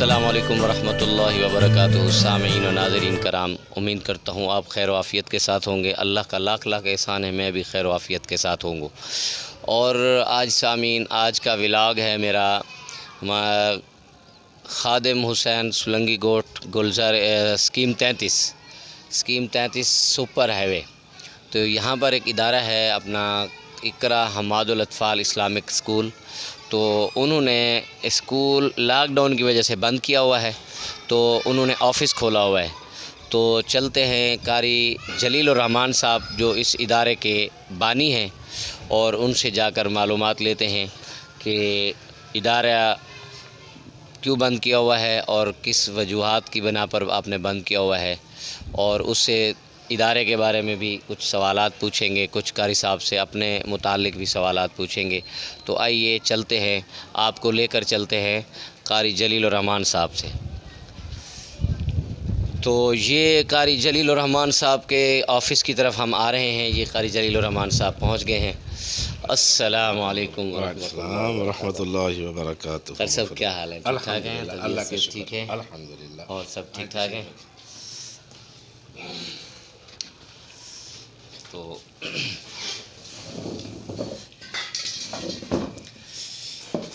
السلام علیکم ورحمۃ اللہ وبرکاتہ۔ سامعین و ناظرین کرام، امید کرتا ہوں آپ خیر و عافیت کے ساتھ ہوں گے۔ اللہ کا لاکھ لاکھ احسان ہے، میں بھی خیر و عافیت کے ساتھ ہوں گا۔ اور آج سامعین، آج کا ولاگ ہے میرا خادم حسین سلنگی گوٹ گلزار اسکیم 33 سپر ہائی وے۔ تو یہاں پر ایک ادارہ ہے اپنا اقرا حماد الاطفال اسلامک اسکول۔ تو انہوں نے اسکول لاک ڈاؤن کی وجہ سے بند کیا ہوا ہے، تو انہوں نے آفس کھولا ہوا ہے۔ تو چلتے ہیں قاری جلیل الرحمان صاحب جو اس ادارے کے بانی ہیں، اور ان سے جا کر معلومات لیتے ہیں کہ ادارہ کیوں بند کیا ہوا ہے اور کس وجوہات کی بنا پر آپ نے بند کیا ہوا ہے، اور اس سے ادارے کے بارے میں بھی کچھ سوالات پوچھیں گے، کچھ قاری صاحب سے اپنے متعلق بھی سوالات پوچھیں گے۔ تو آئیے چلتے ہیں، آپ کو لے کر چلتے ہیں قاری جلیل الرحمان صاحب سے۔ تو یہ قاری جلیل الرحمان صاحب کے آفس کی طرف ہم آ رہے ہیں۔ یہ قاری جلیل الرحمان صاحب پہنچ گئے ہیں۔ السلام علیکم ورحمۃ اللہ وبرکاتہ۔ سر صاحب کیا حال ہے؟ ٹھیک ٹھاک ہیں؟ اللہ کا طبیعت ٹھیک ہے؟ الحمدللہ، اور سب ٹھیک ٹھاک ہیں؟ تو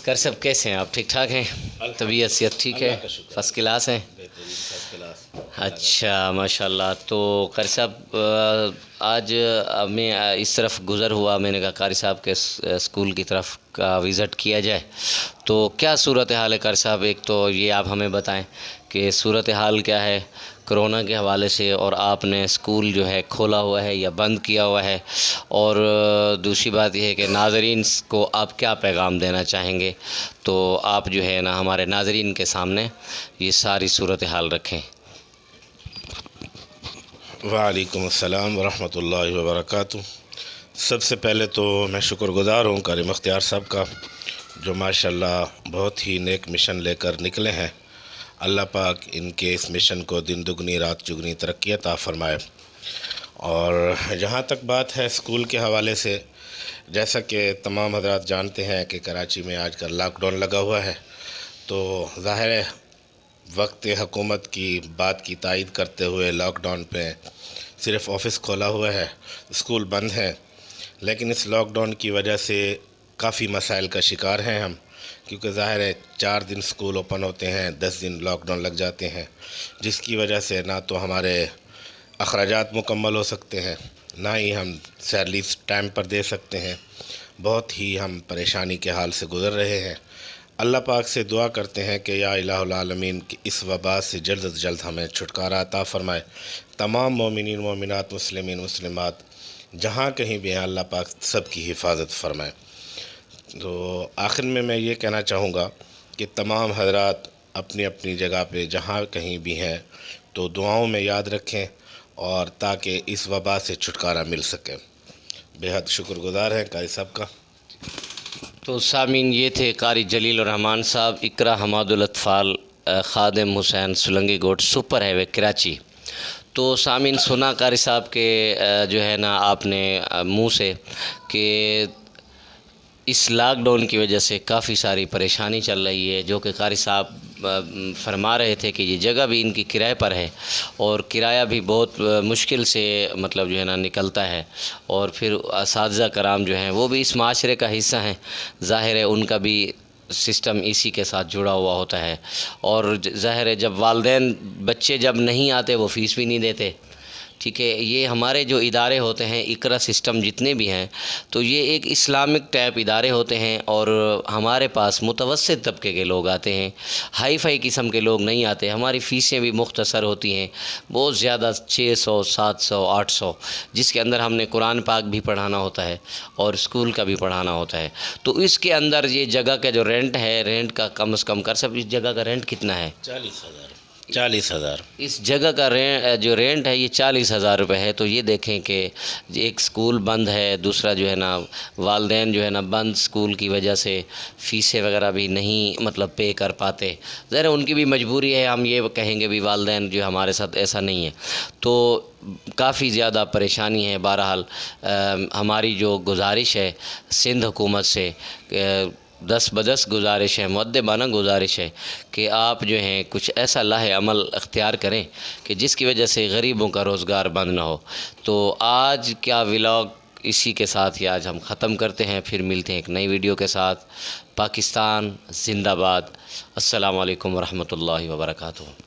کر سب کیسے ہیں آپ؟ ٹھیک ٹھاک ہیں؟ طبیعت صحت ٹھیک ہے؟ فرسٹ کلاس ہیں؟ اچھا، ماشاءاللہ۔ تو قاری صاحب آج میں اس طرف گزر ہوا، میں نے کہا قاری صاحب کے اسکول کی طرف کا وزٹ کیا جائے۔ تو کیا صورتحال ہے قاری صاحب؟ ایک تو یہ آپ ہمیں بتائیں کہ صورتحال کیا ہے کرونا کے حوالے سے، اور آپ نے اسکول جو ہے کھولا ہوا ہے یا بند کیا ہوا ہے، اور دوسری بات یہ ہے کہ ناظرین کو آپ کیا پیغام دینا چاہیں گے؟ تو آپ جو ہے نا ہمارے ناظرین کے سامنے یہ ساری صورتحال رکھیں۔ وعلیکم السلام ورحمۃ اللہ وبرکاتہ۔ سب سے پہلے تو میں شکر گزار ہوں قاری مختار صاحب کا، جو ماشاءاللہ بہت ہی نیک مشن لے کر نکلے ہیں۔ اللہ پاک ان کے اس مشن کو دن دگنی رات چگنی ترقی عطا فرمائے۔ اور جہاں تک بات ہے اسکول کے حوالے سے، جیسا کہ تمام حضرات جانتے ہیں کہ کراچی میں آج کل لاک ڈاؤن لگا ہوا ہے، تو ظاہر ہے وقت حکومت کی بات کی تائید کرتے ہوئے لاک ڈاؤن پہ صرف آفس کھولا ہوا ہے، اسکول بند ہے۔ لیکن اس لاک ڈاؤن کی وجہ سے کافی مسائل کا شکار ہیں ہم، کیونکہ ظاہر ہے 4 دن اسکول اوپن ہوتے ہیں، 10 دن لاک ڈاؤن لگ جاتے ہیں، جس کی وجہ سے نہ تو ہمارے اخراجات مکمل ہو سکتے ہیں، نہ ہی ہم سیلری ٹائم پر دے سکتے ہیں۔ بہت ہی ہم پریشانی کے حال سے گزر رہے ہیں۔ اللہ پاک سے دعا کرتے ہیں کہ یا الہ العالمین کی اس وبا سے جلد از جلد ہمیں چھٹکارا عطا فرمائے۔ تمام مومنین مومنات مسلمین مسلمات جہاں کہیں بھی ہیں، اللہ پاک سب کی حفاظت فرمائے۔ تو آخر میں یہ کہنا چاہوں گا کہ تمام حضرات اپنی اپنی جگہ پہ جہاں کہیں بھی ہیں تو دعاؤں میں یاد رکھیں، اور تاکہ اس وبا سے چھٹکارا مل سکے۔ بہت شکر گزار ہیں قاری صاحب کا۔ تو سامعین، یہ تھے قاری جلیل الرحمان صاحب، اقرا حماد الاطفال خادم حسین سلنگی گوٹ سپر ہائی وے کراچی۔ تو سامعین، سنا قاری صاحب کے جو ہے نا آپ نے منہ سے کہ اس لاک ڈاؤن کی وجہ سے کافی ساری پریشانی چل رہی ہے، جو کہ قاری صاحب فرما رہے تھے کہ یہ جگہ بھی ان کی کرائے پر ہے، اور کرایہ بھی بہت مشکل سے مطلب جو ہے نا نکلتا ہے، اور پھر اساتذہ کرام جو ہیں وہ بھی اس معاشرے کا حصہ ہیں، ظاہر ہے ان کا بھی سسٹم اسی کے ساتھ جڑا ہوا ہوتا ہے، اور ظاہر ہے جب والدین بچے جب نہیں آتے وہ فیس بھی نہیں دیتے، ٹھیک ہے۔ یہ ہمارے جو ادارے ہوتے ہیں اقرا سسٹم جتنے بھی ہیں، تو یہ ایک اسلامک ٹائپ ادارے ہوتے ہیں، اور ہمارے پاس متوسط طبقے کے لوگ آتے ہیں، ہائی فائی قسم کے لوگ نہیں آتے۔ ہماری فیسیں بھی مختصر ہوتی ہیں، بہت زیادہ 600 700 800، جس کے اندر ہم نے قرآن پاک بھی پڑھانا ہوتا ہے اور اسکول کا بھی پڑھانا ہوتا ہے۔ تو اس کے اندر یہ جگہ کا جو رینٹ ہے، رینٹ کا کم از کم اس جگہ کا رینٹ کتنا ہے؟ 40,000۔ اس جگہ کا جو رینٹ ہے یہ 40,000 روپے ہے۔ تو یہ دیکھیں کہ ایک اسکول بند ہے، دوسرا جو ہے نا والدین جو ہے نا بند اسکول کی وجہ سے فیسیں وغیرہ بھی نہیں مطلب پے کر پاتے، ظاہر ان کی بھی مجبوری ہے، ہم یہ کہیں گے بھی والدین جو ہمارے ساتھ ایسا نہیں ہے، تو کافی زیادہ پریشانی ہے۔ بہرحال ہماری جو گزارش ہے سندھ حکومت سے دس بدس گزارش ہے، مؤدبانہ گزارش ہے کہ آپ جو ہیں کچھ ایسا لاہ عمل اختیار کریں کہ جس کی وجہ سے غریبوں کا روزگار بند نہ ہو۔ تو آج کا ولاگ اسی کے ساتھ ہی آج ہم ختم کرتے ہیں، پھر ملتے ہیں ایک نئی ویڈیو کے ساتھ۔ پاکستان زندہ باد۔ السلام علیکم ورحمۃ اللہ وبرکاتہ۔